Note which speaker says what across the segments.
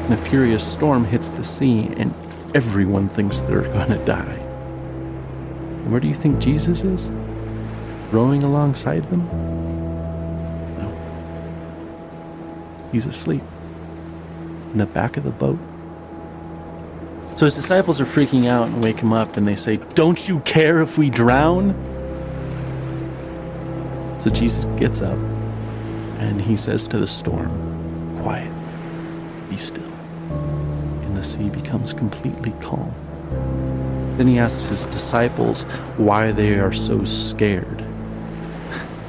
Speaker 1: and a furious storm hits the sea, and everyone thinks they're gonna die. And where do you think Jesus is? Rowing alongside them? No. He's asleep in the back of the boat. So his disciples are freaking out and wake him up, and they say, "Don't you care if we drown?" So Jesus gets up and he says to the storm, "Quiet, be still." And the sea becomes completely calm. Then he asks his disciples why they are so scared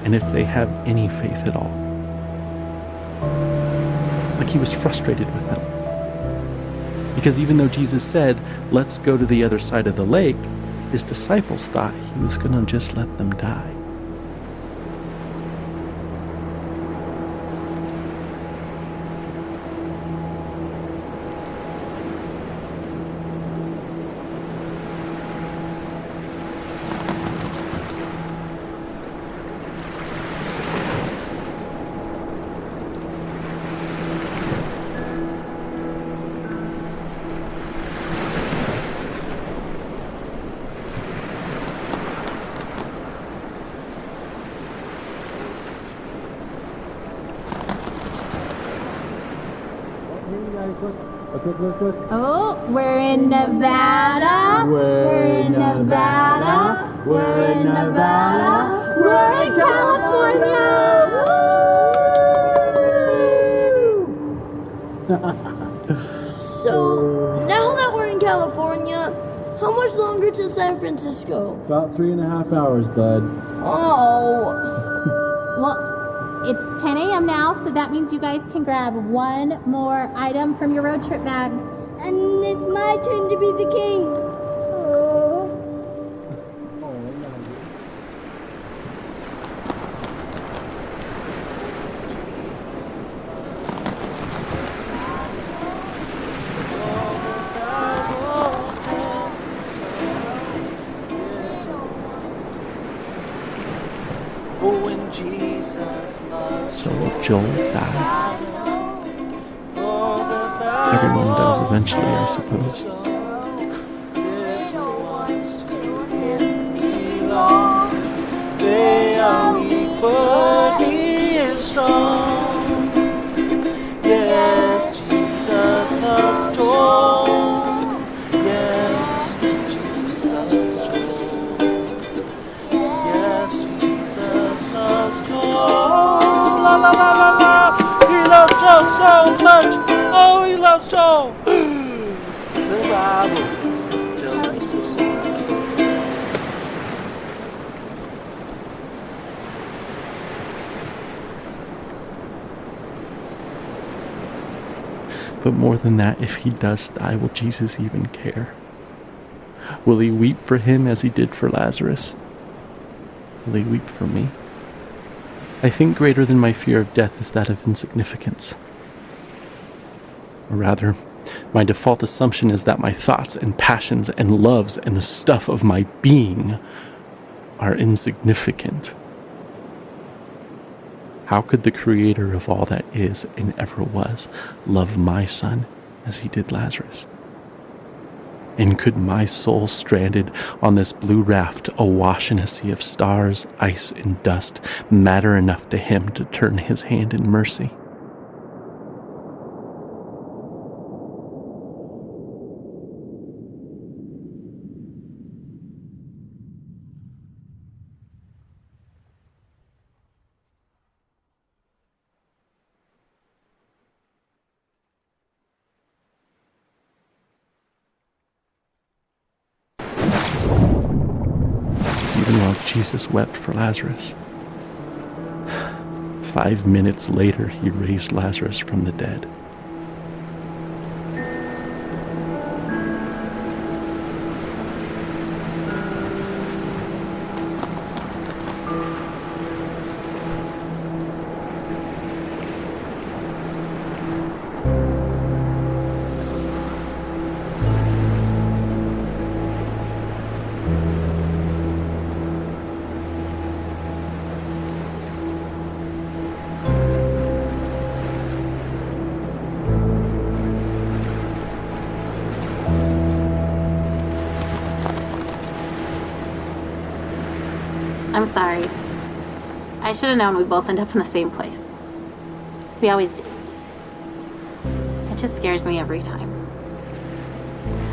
Speaker 1: and if they have any faith at all. Like he was frustrated with them. Because even though Jesus said, "Let's go to the other side of the lake," his disciples thought he was going to just let them die.
Speaker 2: Look.
Speaker 3: Oh, we're in Nevada. We're in Nevada. We're in Nevada. We're in California.
Speaker 4: So, now that we're in California, how much longer to San Francisco?
Speaker 2: About 3.5 hours, bud.
Speaker 4: Oh.
Speaker 3: Well, it's 10 a.m. now, so that means you guys can grab one more item from your road trip bags.
Speaker 4: And it's my turn to be the king.
Speaker 1: So Joel died. Everyone does eventually, I suppose.
Speaker 5: They are weak, but he is strong. Yes, Jesus has told. Yes, Jesus has told. Yes, Jesus has told. La la la la la. He loves Joe so much. Oh, he loves Joe. The Bible tells me so.
Speaker 1: But more than that, if he does die, will Jesus even care? Will he weep for him as he did for Lazarus? Will he weep for me? I think greater than my fear of death is that of insignificance. Or rather, my default assumption is that my thoughts and passions and loves and the stuff of my being are insignificant. How could the creator of all that is and ever was love my son as he did Lazarus? And could my soul stranded on this blue raft awash in a sea of stars, ice, and dust matter enough to him to turn his hand in mercy? Even while Jesus wept for Lazarus. 5 minutes later, he raised Lazarus from the dead.
Speaker 6: I'm sorry. I should have known we'd both end up in the same place. We always do. It just scares me every time.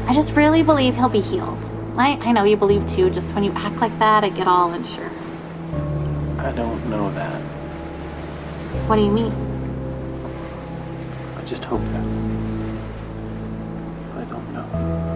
Speaker 6: I just really believe he'll be healed. I know you believe too, just when you act like that, I get all unsure.
Speaker 5: I don't know that.
Speaker 6: What do you mean?
Speaker 5: I just hope that. I don't know.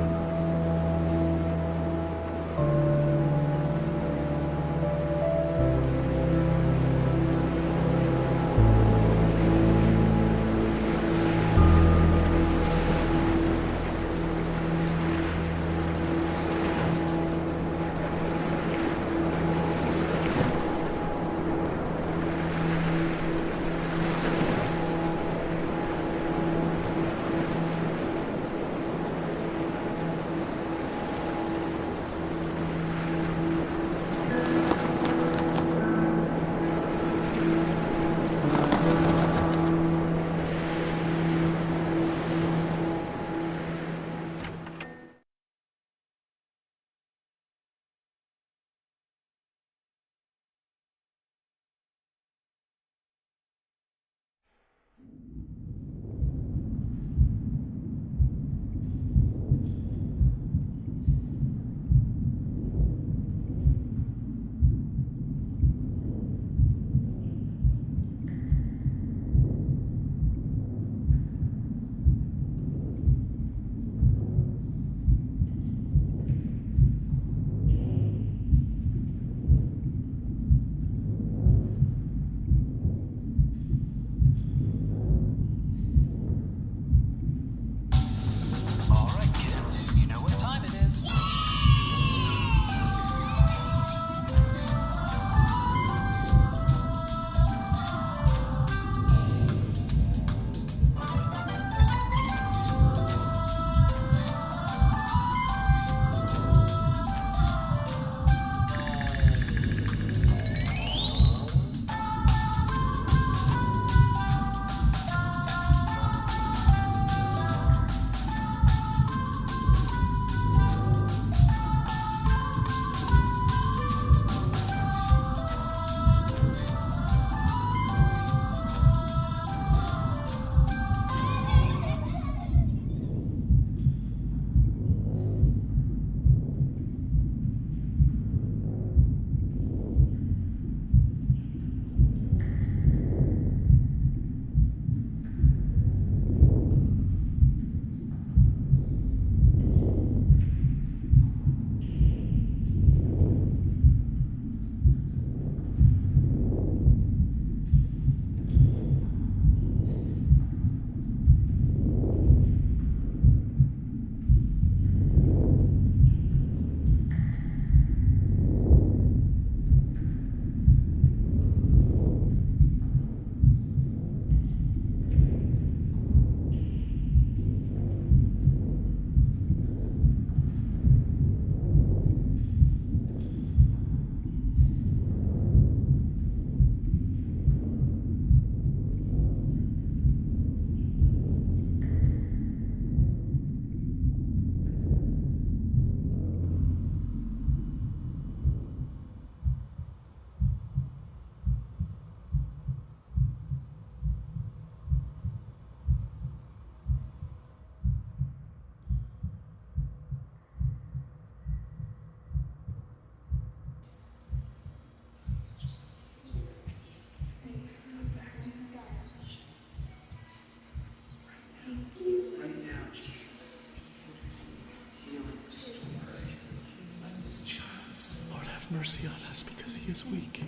Speaker 1: Mercy on us because he is weak.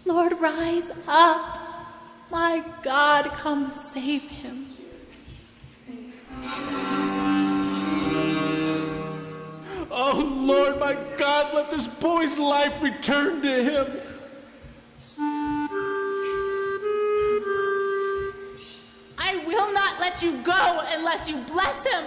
Speaker 7: Lord, rise up. My God, come save him.
Speaker 1: Oh Lord, my God, let this boy's life return to him.
Speaker 7: I will not let you go unless you bless him.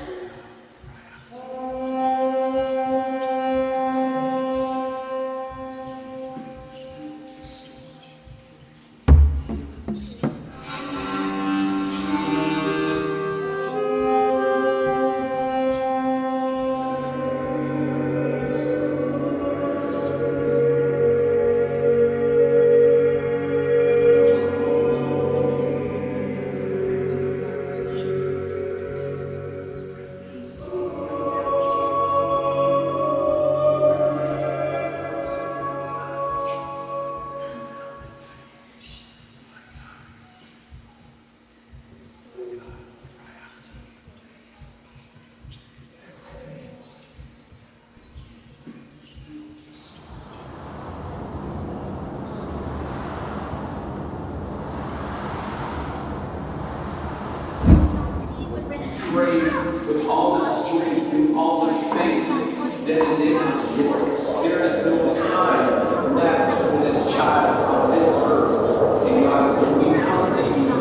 Speaker 8: that is in us, Lord. There is no time left for this child on this earth. And God, so we come to you,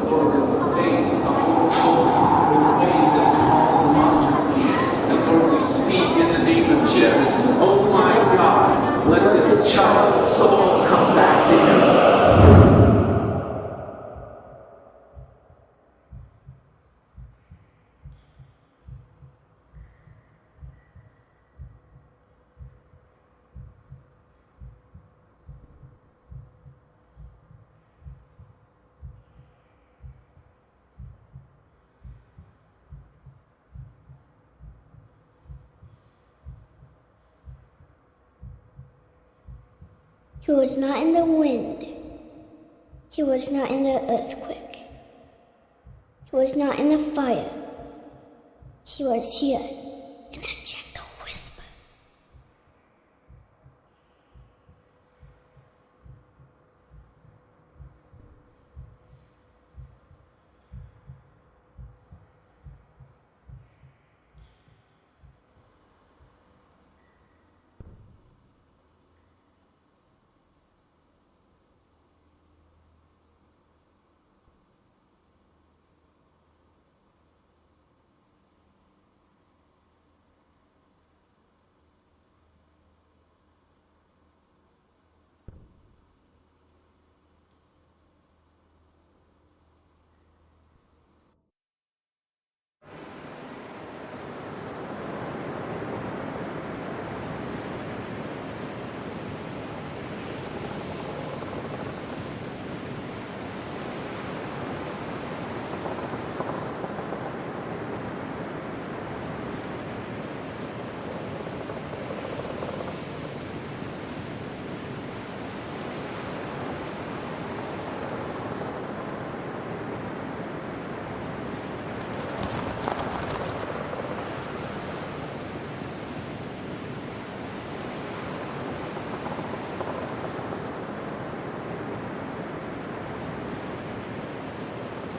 Speaker 8: Lord, with faith, with hope, with faith as small as a mustard seed. And Lord, we speak in the name of Jesus. Oh my God, let this child's soul come back to him.
Speaker 9: He was not in the wind. He was not in the earthquake. He was not in the fire. He was here in a gentle whisper.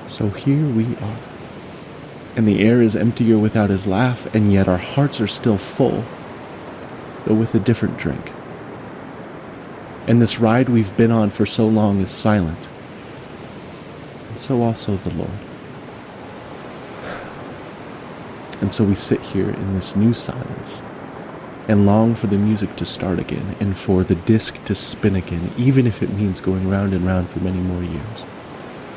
Speaker 1: So here we are, and the air is emptier without his laugh, and yet our hearts are still full, though with a different drink. And this ride we've been on for so long is silent, and so also the Lord. And so we sit here in this new silence, and long for the music to start again, and for the disc to spin again, even if it means going round and round for many more years.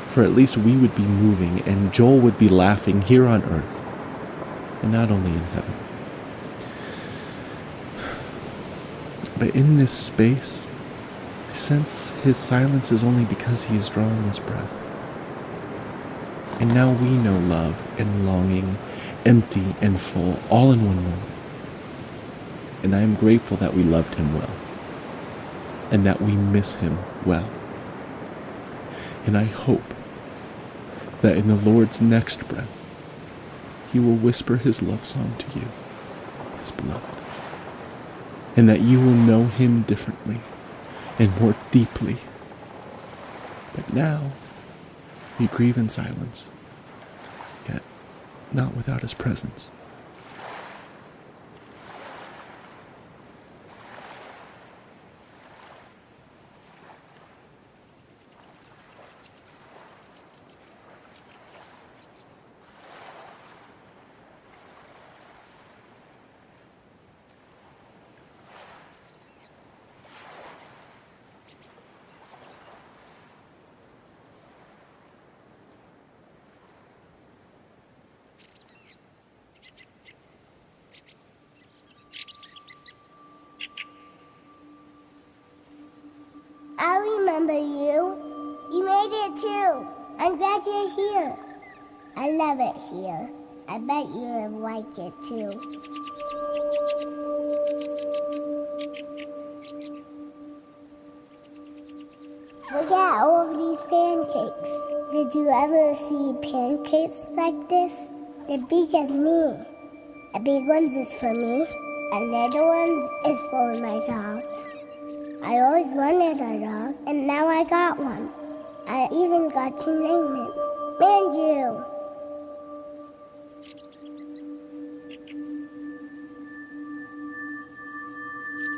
Speaker 1: For at least we would be moving, and Joel would be laughing here on earth, and not only in heaven. But in this space, I sense his silence is only because he is drawing his breath. And now we know love and longing, empty and full, all in one moment. And I am grateful that we loved him well, and that we miss him well. And I hope that in the Lord's next breath, he will whisper his love song to you, his beloved, and that you will know him differently and more deeply. But now, we grieve in silence, yet not without his presence.
Speaker 9: I remember you. You made it too. I'm glad you're here. I love it here. I bet you have liked it too. Look at all of these pancakes. Did you ever see pancakes like this? They're big as me. A big one is for me. A little one is for my dog. I always wanted a dog, and now I got one. I even got to name it Manju.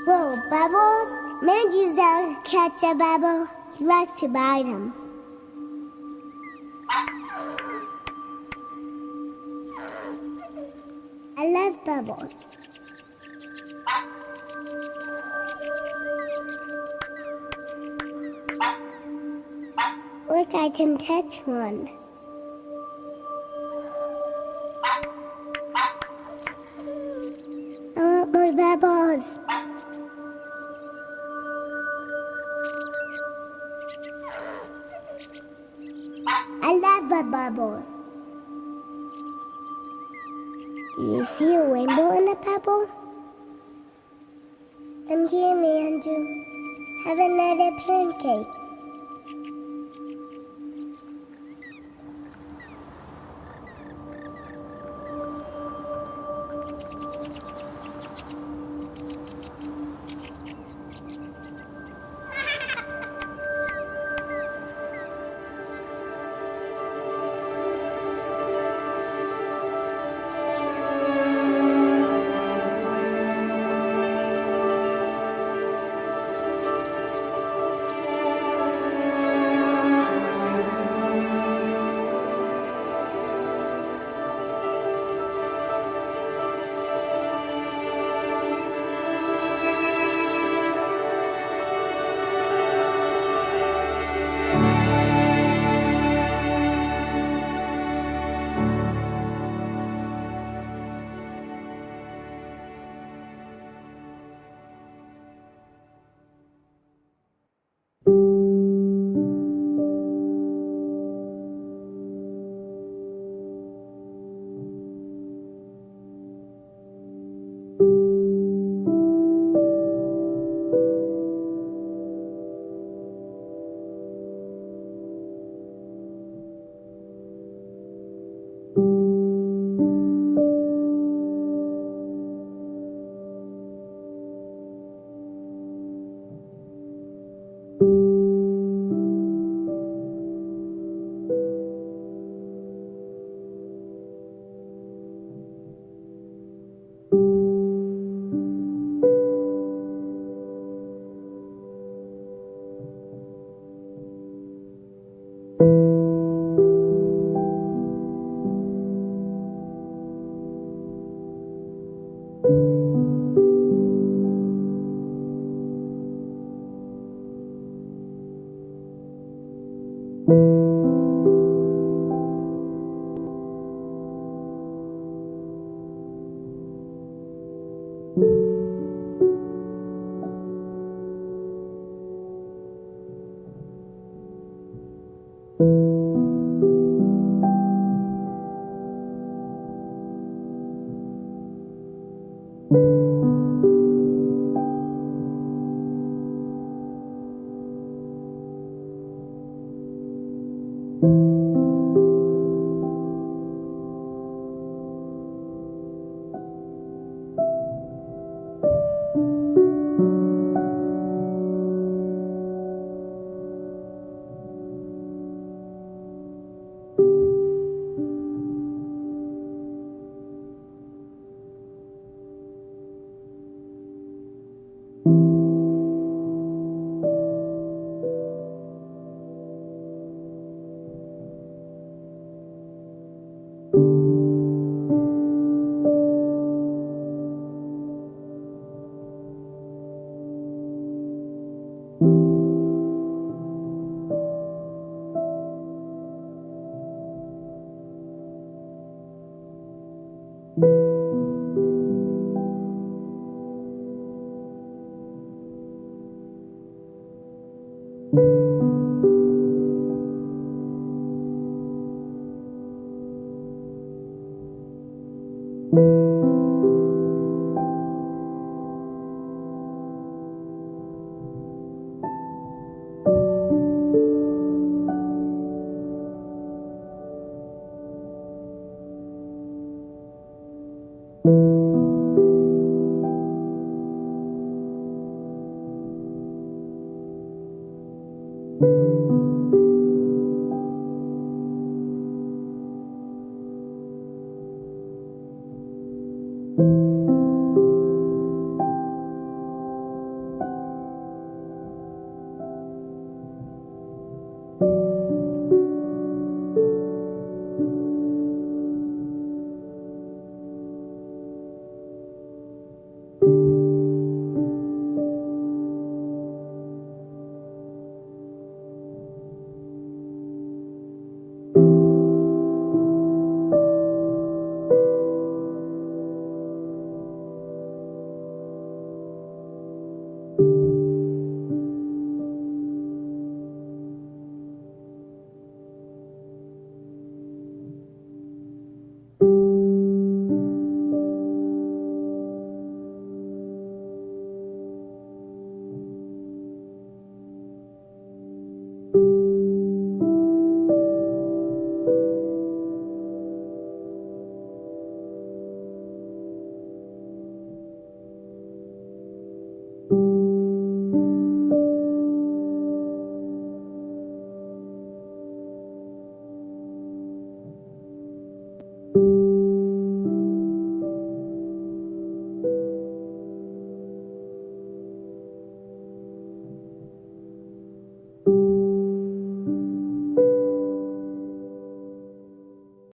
Speaker 9: Whoa, Bubbles? Mandy's down to catch a bubble. He likes to bite him. I love Bubbles. Look, I can catch one. I want more Bubbles. I love the bubbles. Do you see a rainbow in a pebble? Come here, Andrew. Have another pancake.